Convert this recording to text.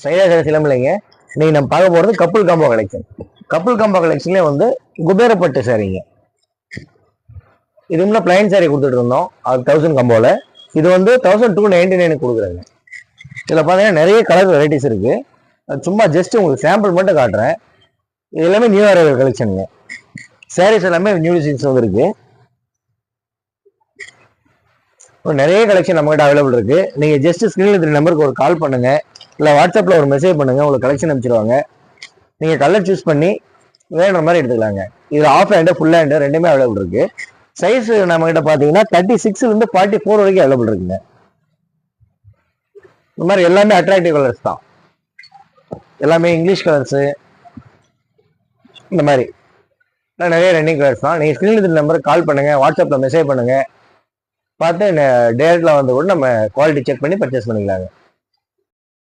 சைடா கடைசியிலும் இல்லைங்க. இன்னைக்கு நம்ம பார்க்க போகிறது couple combo collection. Couple combo கலெக்ஷன்லேயே வந்து குபேரப்பட்டு சாரீங்க. இது முன்னாடி பிளைன் சாரி கொடுத்துட்டு இருந்தோம், அது 1000 காம்போவில். இது வந்து 1299 கொடுக்குறாங்க. இதில் பார்த்தீங்கன்னா நிறைய கலர் வெரைட்டிஸ் இருக்கு. சும்மா ஜஸ்ட் உங்களுக்கு சாம்பிள் மட்டும் காட்டுறேன். இது எல்லாமே நியூ அரைவல் கலெக்ஷனுங்க. சாரீஸ் எல்லாமே நியூ டிசைன்ஸ் வந்துருக்கு. நிறைய கலெக்ஷன் நம்மகிட்ட அவைலபிள் இருக்கு. நீங்க ஜஸ்ட் ஸ்கிரீன்ல இருக்கிற நம்பருக்கு ஒரு கால் பண்ணுங்க, இல்லை வாட்ஸ்அப்ல ஒரு மெசேஜ் பண்ணுங்க, உங்களுக்கு கலெக்ஷன் அனுப்பிச்சிருவாங்க. நீங்க கலர் சூஸ் பண்ணி வேணுற மாதிரி எடுத்துக்கலாங்க. இது ஆஃப் ஹேண்டு ஃபுல் ஹேண்டு ரெண்டுமே அவைலபிள் இருக்கு. சைஸ் நம்ம கிட்ட பாத்தீங்கன்னா 36 இருந்து 44 வரைக்கும் அவைலபிள் இருக்குங்க. இந்த மாதிரி எல்லாமே அட்ராக்டிவ் கலர்ஸ் தான், எல்லாமே இங்கிலீஷ் கலர்ஸ். இந்த மாதிரி நிறைய ரன்னிங் கலர்ஸ் தான். நீங்க ஸ்கிரீன்ல இருக்கிற நம்பருக்கு கால் பண்ணுங்க, வாட்ஸ்அப்ல மெசேஜ் பண்ணுங்க, பார்த்து டேரக்ட்ல வந்து கூட நம்ம குவாலிட்டி செக் பண்ணி பர்ச்சேஸ் பண்ணிக்கலாங்க.